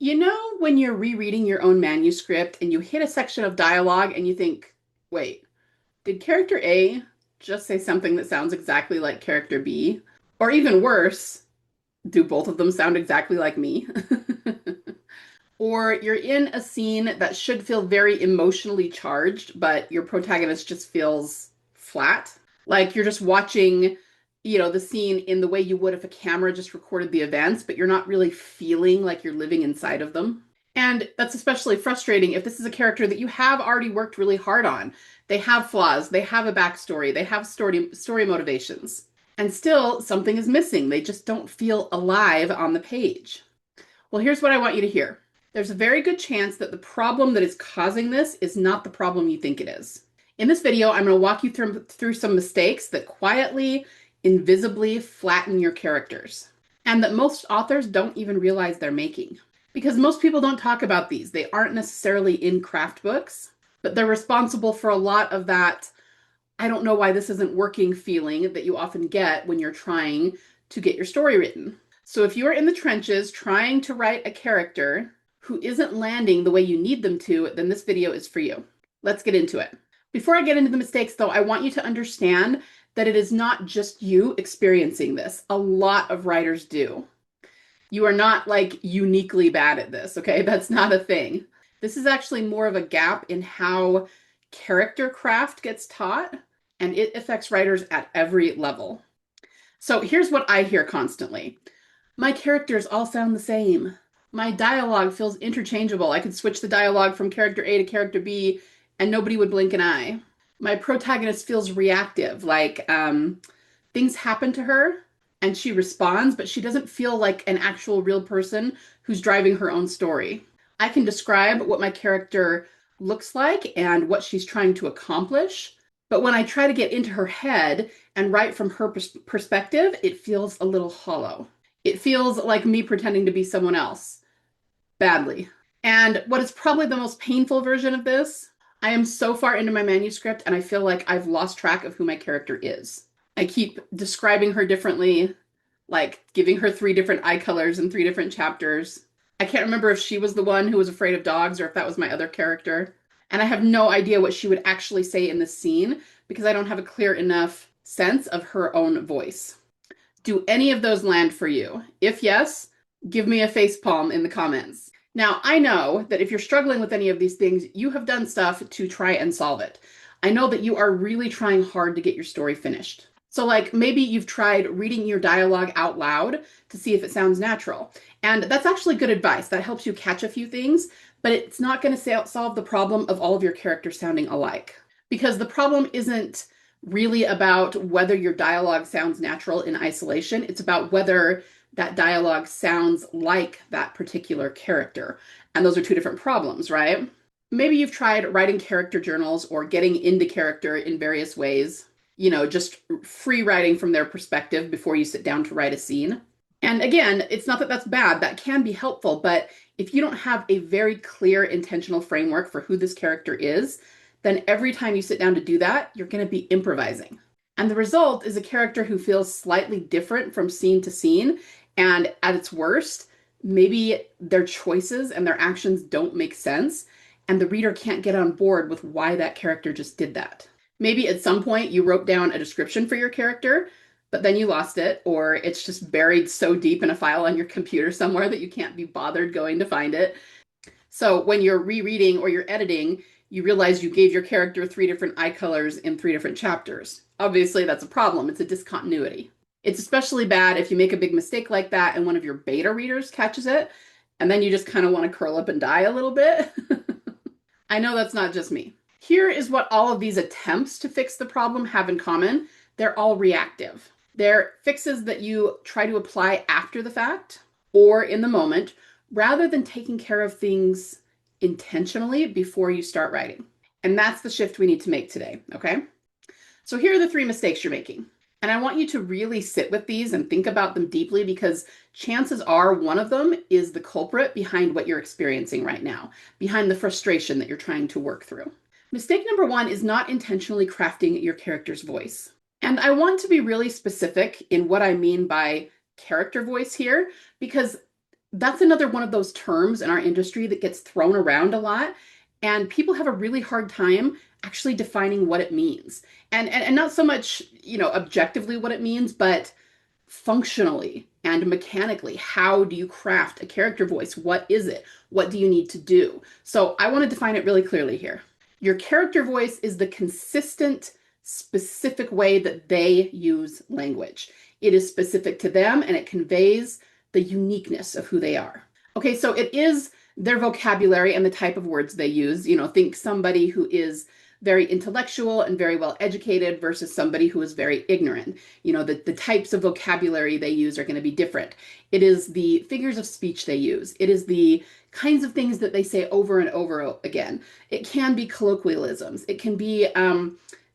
You know, when you're rereading your own manuscript and you hit a section of dialogue and you think, wait, did character A just say something that sounds exactly like character B? Or even worse, do both of them sound exactly like me? Or you're in a scene that should feel very emotionally charged, but your protagonist just feels flat. Like you're just watching, the scene in the way you would if a camera just recorded the events, but you're not really feeling like you're living inside of them. And that's especially frustrating if this is a character that you have already worked really hard on. They have flaws, they have a backstory, they have story motivations. And still something is missing. They just don't feel alive on the page. Well, here's what I want you to hear. There's a very good chance that the problem that is causing this is not the problem you think it is. In this video, I'm going to walk you through some mistakes that quietly, invisibly flatten your characters, and that most authors don't even realize they're making. Because most people don't talk about these. They aren't necessarily in craft books, but they're responsible for a lot of that I don't know why this isn't working feeling that you often get when you're trying to get your story written. So if you're in the trenches trying to write a character who isn't landing the way you need them to, then this video is for you. Let's get into it. Before I get into the mistakes though, I want you to understand that it is not just you experiencing this. A lot of writers do. You are not like uniquely bad at this, okay? That's not a thing. This is actually more of a gap in how character craft gets taught, and it affects writers at every level. So here's what I hear constantly. My characters all sound the same. My dialogue feels interchangeable. I could switch the dialogue from character A to character B and nobody would blink an eye. My protagonist feels reactive, like things happen to her and she responds, but she doesn't feel like an actual real person who's driving her own story. I can describe what my character looks like and what she's trying to accomplish, but when I try to get into her head and write from her perspective, it feels a little hollow. It feels like me pretending to be someone else badly. And what is probably the most painful version of this, I am so far into my manuscript and I feel like I've lost track of who my character is. I keep describing her differently, like giving her three different eye colors in three different chapters. I can't remember if she was the one who was afraid of dogs or if that was my other character. And I have no idea what she would actually say in this scene because I don't have a clear enough sense of her own voice. Do any of those land for you? If yes, give me a facepalm in the comments. Now, I know that if you're struggling with any of these things, you have done stuff to try and solve it. I know that you are really trying hard to get your story finished. So, like, maybe you've tried reading your dialogue out loud to see if it sounds natural. And that's actually good advice. That helps you catch a few things, but it's not going to solve the problem of all of your characters sounding alike. Because the problem isn't really about whether your dialogue sounds natural in isolation. It's about whether that dialogue sounds like that particular character. And those are two different problems, right? Maybe you've tried writing character journals or getting into character in various ways, just free writing from their perspective before you sit down to write a scene. And again, it's not that that's bad, that can be helpful, but if you don't have a very clear intentional framework for who this character is, then every time you sit down to do that, you're going to be improvising. And the result is a character who feels slightly different from scene to scene. And at its worst, maybe their choices and their actions don't make sense. And the reader can't get on board with why that character just did that. Maybe at some point you wrote down a description for your character, but then you lost it, or it's just buried so deep in a file on your computer somewhere that you can't be bothered going to find it. So when you're rereading or you're editing, you realize you gave your character three different eye colors in three different chapters. Obviously, that's a problem. It's a discontinuity. It's especially bad if you make a big mistake like that and one of your beta readers catches it, and then you just kind of want to curl up and die a little bit. I know that's not just me. Here is what all of these attempts to fix the problem have in common. They're all reactive. They're fixes that you try to apply after the fact or in the moment, rather than taking care of things intentionally before you start writing. And that's the shift we need to make today, okay? So here are the three mistakes you're making. And I want you to really sit with these and think about them deeply because chances are one of them is the culprit behind what you're experiencing right now, behind the frustration that you're trying to work through. Mistake number one is not intentionally crafting your character's voice. And I want to be really specific in what I mean by character voice here, because That's another one of those terms in our industry that gets thrown around a lot, and people have a really hard time actually defining what it means. And not so much, objectively what it means, but functionally and mechanically. How do you craft a character voice? What is it? What do you need to do? So I want to define it really clearly here. Your character voice is the consistent, specific way that they use language. It is specific to them and it conveys the uniqueness of who they are. Okay, so it is their vocabulary and the type of words they use. Think somebody who is very intellectual and very well educated versus somebody who is very ignorant. The types of vocabulary they use are going to be different. It is the figures of speech they use. It is the kinds of things that they say over and over again. It can be colloquialisms. It can be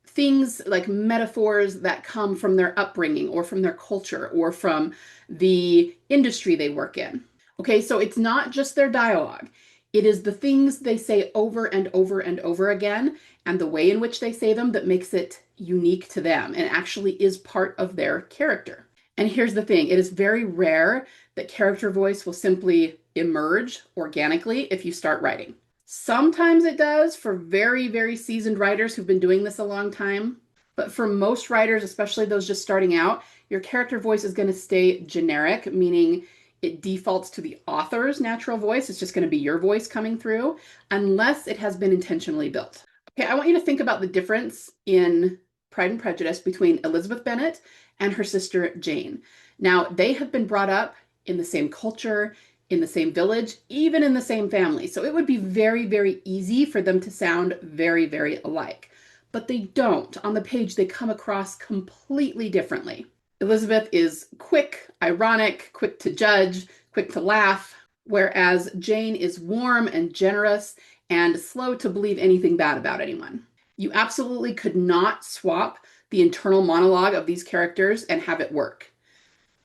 things like metaphors that come from their upbringing or from their culture or from the industry they work in. Okay, so it's not just their dialogue. It is the things they say over and over and over again and the way in which they say them that makes it unique to them and actually is part of their character. And here's the thing, it is very rare that character voice will simply emerge organically if you start writing. Sometimes it does for very, very seasoned writers who've been doing this a long time. But for most writers, especially those just starting out, your character voice is going to stay generic, meaning it defaults to the author's natural voice. It's just going to be your voice coming through, unless it has been intentionally built. Okay, I want you to think about the difference in Pride and Prejudice between Elizabeth Bennet and her sister Jane. Now, they have been brought up in the same culture, in the same village, even in the same family. So it would be very, very easy for them to sound very, very alike. But they don't. On the page, they come across completely differently. Elizabeth is quick, ironic, quick to judge, quick to laugh, whereas Jane is warm and generous and slow to believe anything bad about anyone. You absolutely could not swap the internal monologue of these characters and have it work.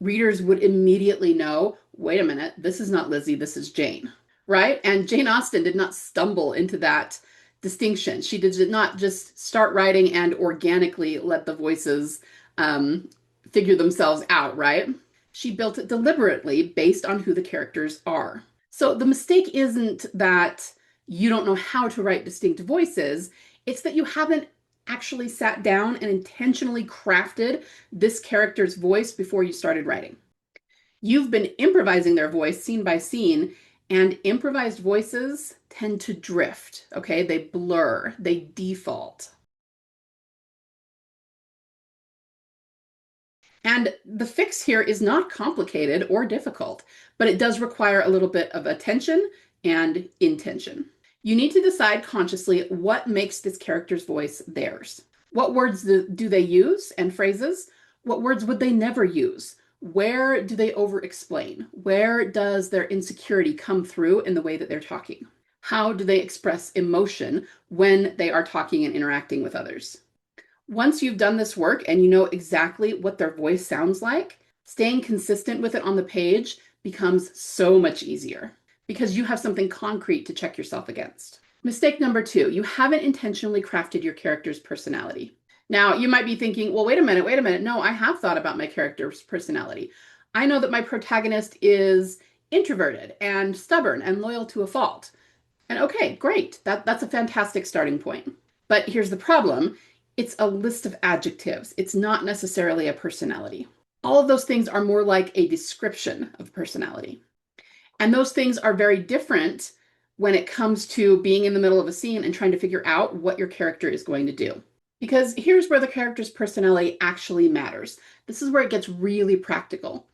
Readers would immediately know, wait a minute, this is not Lizzie, this is Jane, right? And Jane Austen did not stumble into that distinction. She did not just start writing and organically let the voices figure themselves out, right? She built it deliberately based on who the characters are. So the mistake isn't that you don't know how to write distinct voices, it's that you haven't actually sat down and intentionally crafted this character's voice before you started writing. You've been improvising their voice scene by scene, and improvised voices tend to drift, okay? They blur, they default. And the fix here is not complicated or difficult, but it does require a little bit of attention and intention. You need to decide consciously what makes this character's voice theirs. What words do they use and phrases? What words would they never use? Where do they over-explain? Where does their insecurity come through in the way that they're talking? How do they express emotion when they are talking and interacting with others? Once you've done this work and you know exactly what their voice sounds like, staying consistent with it on the page becomes so much easier because you have something concrete to check yourself against. Mistake number 2, you haven't intentionally crafted your character's personality. Now, you might be thinking, well, wait a minute. No, I have thought about my character's personality. I know that my protagonist is introverted and stubborn and loyal to a fault. And okay, great. That's a fantastic starting point. But here's the problem. It's a list of adjectives. It's not necessarily a personality. All of those things are more like a description of personality. And those things are very different when it comes to being in the middle of a scene and trying to figure out what your character is going to do. Because here's where the character's personality actually matters. This is where it gets really practical.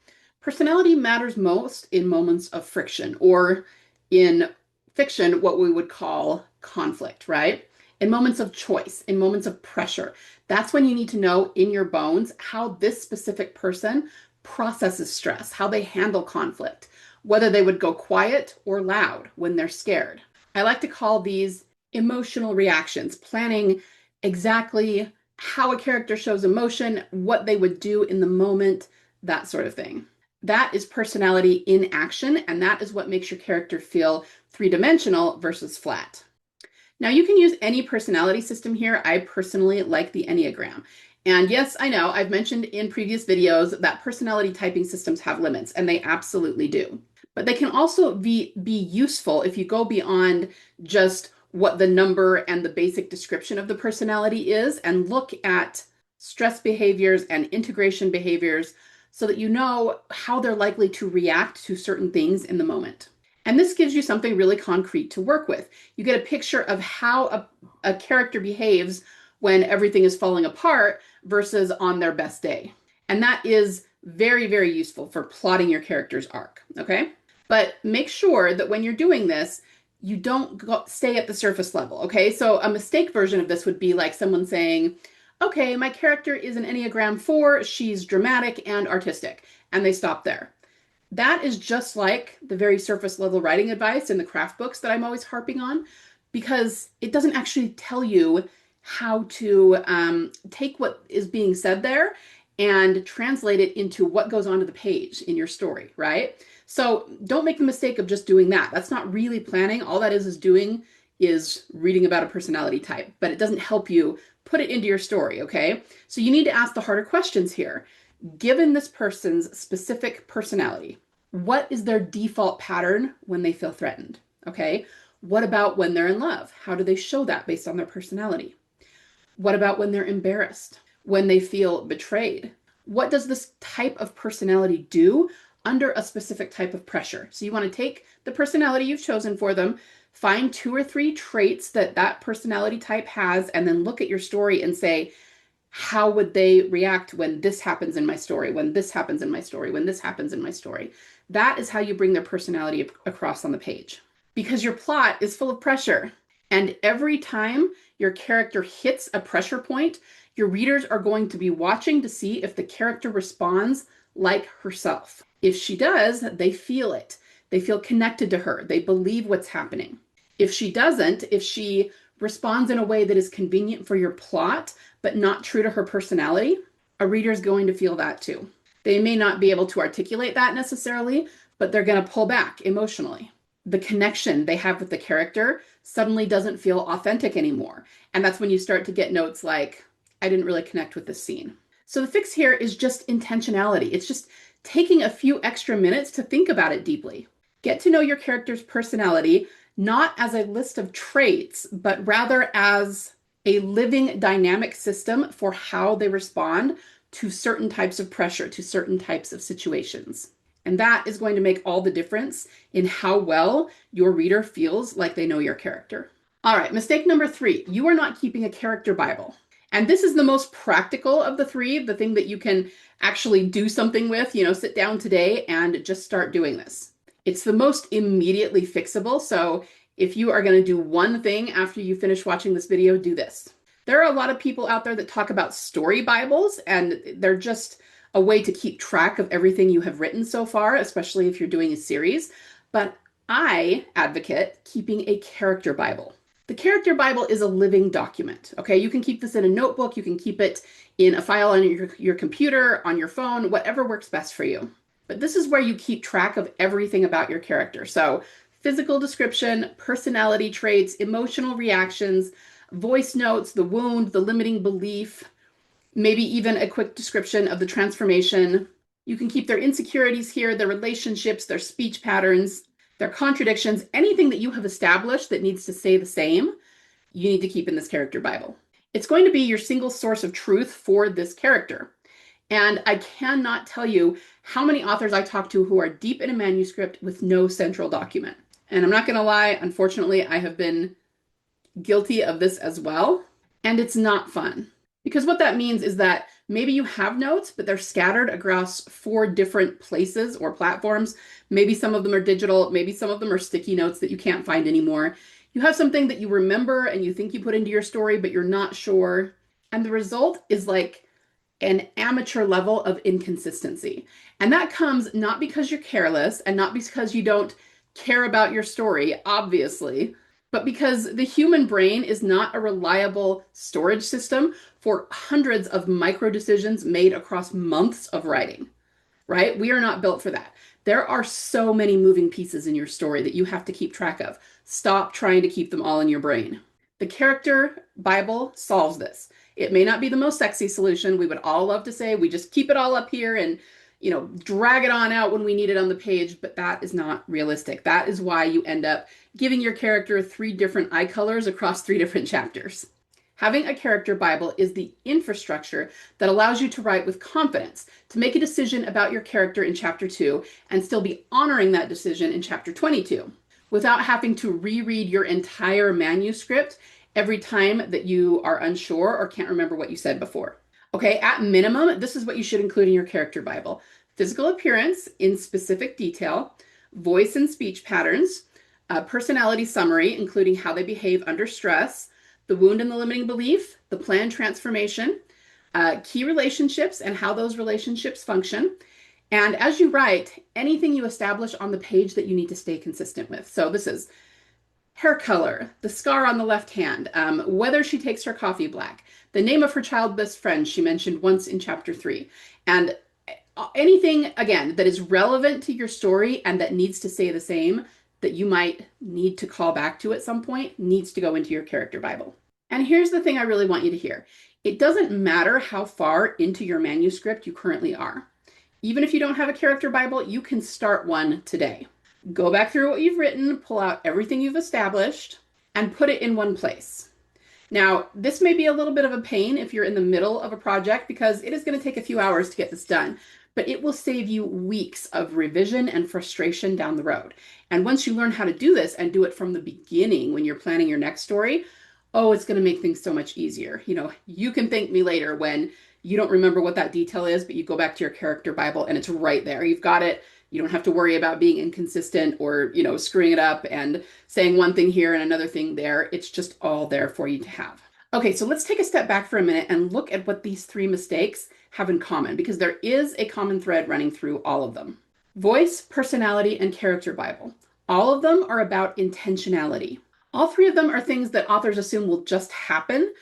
Personality matters most in moments of friction, or in fiction, what we would call conflict, right? In moments of choice, in moments of pressure. That's when you need to know in your bones how this specific person processes stress, how they handle conflict, whether they would go quiet or loud when they're scared. I like to call these emotional reactions, planning exactly how a character shows emotion, what they would do in the moment, that sort of thing. That is personality in action, and that is what makes your character feel three-dimensional versus flat. Now, you can use any personality system here. I personally like the Enneagram. And yes, I know I've mentioned in previous videos that personality typing systems have limits, and they absolutely do. But they can also be useful if you go beyond just what the number and the basic description of the personality is and look at stress behaviors and integration behaviors so that you know how they're likely to react to certain things in the moment. And this gives you something really concrete to work with. You get a picture of how a character behaves when everything is falling apart versus on their best day. And that is very, very useful for plotting your character's arc, okay? But make sure that when you're doing this, you don't stay at the surface level, okay? So a mistake version of this would be like someone saying, okay, my character is an Enneagram 4, she's dramatic and artistic, and they stop there. That is just like the very surface level writing advice in the craft books that I'm always harping on, because it doesn't actually tell you how to take what is being said there and translate it into what goes onto the page in your story, right? So don't make the mistake of just doing that. That's not really planning. All that is doing is reading about a personality type, but it doesn't help you put it into your story, okay? So you need to ask the harder questions here. Given this person's specific personality, what is their default pattern when they feel threatened, okay? What about when they're in love? How do they show that based on their personality? What about when they're embarrassed? When they feel betrayed? What does this type of personality do under a specific type of pressure? So you want to take the personality you've chosen for them, find 2 or 3 traits that that personality type has, and then look at your story and say, how would they react when this happens in my story, when this happens in my story, when this happens in my story? That is how you bring their personality across on the page. Because your plot is full of pressure. And every time your character hits a pressure point, your readers are going to be watching to see if the character responds like herself. If she does, they feel it. They feel connected to her. They believe what's happening. If she doesn't, if she responds in a way that is convenient for your plot, but not true to her personality, a reader is going to feel that too. They may not be able to articulate that necessarily, but they're going to pull back emotionally. The connection they have with the character suddenly doesn't feel authentic anymore. And that's when you start to get notes like, I didn't really connect with this scene. So the fix here is just intentionality. It's just taking a few extra minutes to think about it deeply. Get to know your character's personality, not as a list of traits, but rather as a living dynamic system for how they respond to certain types of pressure, to certain types of situations. And that is going to make all the difference in how well your reader feels like they know your character. All right, mistake number 3, you are not keeping a character Bible. And this is the most practical of the 3, the thing that you can actually do something with, sit down today and just start doing this. It's the most immediately fixable. So if you are going to do one thing after you finish watching this video, do this. There are a lot of people out there that talk about story Bibles, and they're just a way to keep track of everything you have written so far, especially if you're doing a series. But I advocate keeping a character Bible. The character Bible is a living document, okay? You can keep this in a notebook, you can keep it in a file on your computer, on your phone, whatever works best for you. But this is where you keep track of everything about your character. So physical description, personality traits, emotional reactions, voice notes, the wound, the limiting belief, maybe even a quick description of the transformation. You can keep their insecurities here, their relationships, their speech patterns, their contradictions, anything that you have established that needs to stay the same, you need to keep in this character Bible. It's going to be your single source of truth for this character. And I cannot tell you how many authors I talk to who are deep in a manuscript with no central document. And I'm not going to lie, unfortunately, I have been guilty of this as well. And it's not fun. Because what that means is that maybe you have notes, but they're scattered across 4 different places or platforms. Maybe some of them are digital, maybe some of them are sticky notes that you can't find anymore. You have something that you remember and you think you put into your story, but you're not sure. And the result is like an amateur level of inconsistency. And that comes not because you're careless and not because you don't care about your story, obviously, but because the human brain is not a reliable storage system for hundreds of micro decisions made across months of writing, right? We are not built for that. There are so many moving pieces in your story that you have to keep track of. Stop trying to keep them all in your brain. The character Bible solves this. It may not be the most sexy solution. We would all love to say we just keep it all up here and drag it on out when we need it on the page, but that is not realistic. That is why you end up giving your character 3 different eye colors across 3 different chapters. Having a character Bible is the infrastructure that allows you to write with confidence, to make a decision about your character in chapter 2 and still be honoring that decision in chapter 22, without having to reread your entire manuscript every time that you are unsure or can't remember what you said before. Okay, at minimum, this is what you should include in your character Bible: physical appearance in specific detail, voice and speech patterns, a personality summary, including how they behave under stress, the wound and the limiting belief, the planned transformation, key relationships and how those relationships function. And as you write, anything you establish on the page that you need to stay consistent with. So this is hair color, the scar on the left hand, whether she takes her coffee black, the name of her child best friend she mentioned once in chapter 3. And anything, again, that is relevant to your story and that needs to stay the same, that you might need to call back to at some point, needs to go into your character Bible. And here's the thing I really want you to hear. It doesn't matter how far into your manuscript you currently are. Even if you don't have a character Bible, you can start one today. Go back through what you've written, pull out everything you've established, and put it in one place. Now, this may be a little bit of a pain if you're in the middle of a project, because it is going to take a few hours to get this done, but it will save you weeks of revision and frustration down the road. And once you learn how to do this and do it from the beginning when you're planning your next story, oh, it's going to make things so much easier. You can thank me later when you don't remember what that detail is, but you go back to your character Bible and it's right there. You've got it. You don't have to worry about being inconsistent or, screwing it up and saying one thing here and another thing there. It's just all there for you to have. Okay, so let's take a step back for a minute and look at what these 3 mistakes have in common, because there is a common thread running through all of them. Voice, personality, and character Bible. All of them are about intentionality. All 3 of them are things that authors assume will just happen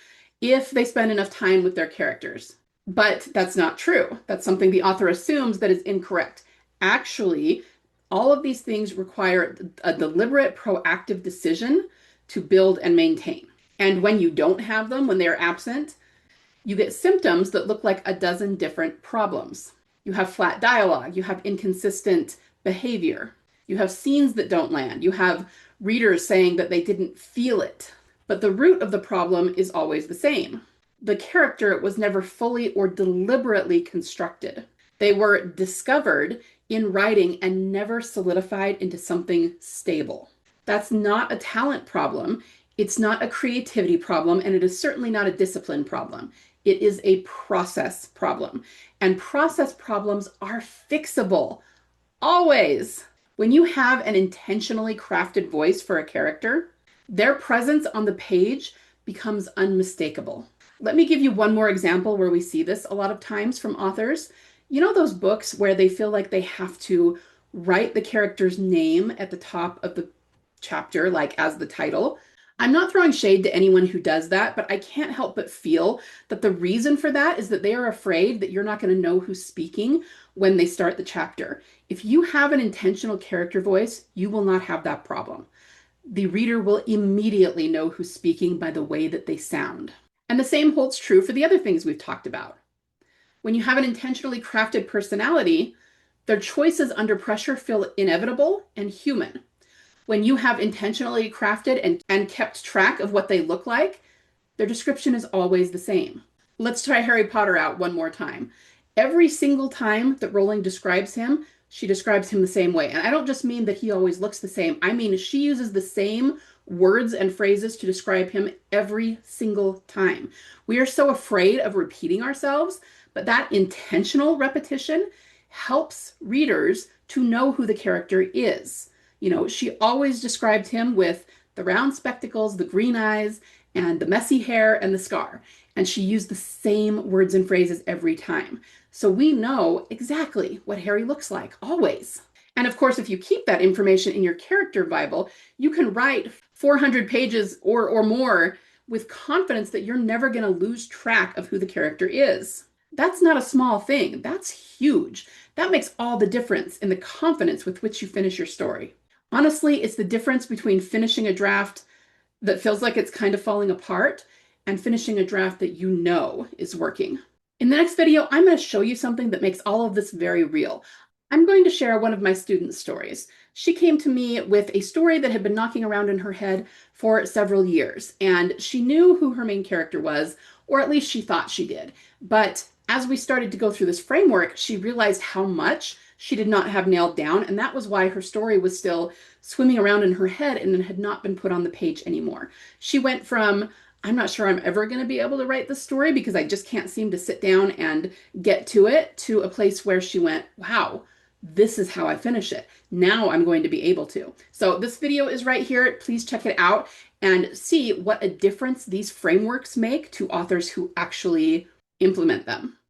if they spend enough time with their characters. But that's not true. That's something the author assumes that is incorrect. Actually, all of these things require a deliberate, proactive decision to build and maintain. And when you don't have them, when they are absent, you get symptoms that look like a dozen different problems. You have flat dialogue, you have inconsistent behavior, you have scenes that don't land, you have readers saying that they didn't feel it. But the root of the problem is always the same. The character was never fully or deliberately constructed. They were discovered in writing and never solidified into something stable. That's not a talent problem. It's not a creativity problem, and it is certainly not a discipline problem. It is a process problem. And process problems are fixable. Always. When you have an intentionally crafted voice for a character, their presence on the page becomes unmistakable. Let me give you one more example where we see this a lot of times from authors. You know those books where they feel like they have to write the character's name at the top of the chapter, like as the title? I'm not throwing shade to anyone who does that, but I can't help but feel that the reason for that is that they are afraid that you're not going to know who's speaking when they start the chapter. If you have an intentional character voice, you will not have that problem. The reader will immediately know who's speaking by the way that they sound. And the same holds true for the other things we've talked about. When you have an intentionally crafted personality, their choices under pressure feel inevitable and human. When you have intentionally crafted and kept track of what they look like, their description is always the same. Let's try Harry Potter out one more time. Every single time that Rowling describes him, she describes him the same way. And I don't just mean that he always looks the same. I mean, she uses the same words and phrases to describe him every single time. We are so afraid of repeating ourselves, but that intentional repetition helps readers to know who the character is. She always described him with the round spectacles, the green eyes, and the messy hair and the scar. And she used the same words and phrases every time. So we know exactly what Harry looks like, always. And of course, if you keep that information in your character Bible, you can write 400 pages or more with confidence that you're never going to lose track of who the character is. That's not a small thing. That's huge. That makes all the difference in the confidence with which you finish your story. Honestly, it's the difference between finishing a draft that feels like it's kind of falling apart and finishing a draft that you know is working. In the next video, I'm going to show you something that makes all of this very real. I'm going to share one of my students' stories. She came to me with a story that had been knocking around in her head for several years, and she knew who her main character was, or at least she thought she did. But as we started to go through this framework, she realized how much she did not have nailed down, and that was why her story was still swimming around in her head and had not been put on the page anymore. She went from, I'm not sure I'm ever going to be able to write this story because I just can't seem to sit down and get to it, to a place where she went, wow, this is how I finish it. Now I'm going to be able to. So this video is right here. Please check it out and see what a difference these frameworks make to authors who actually implement them.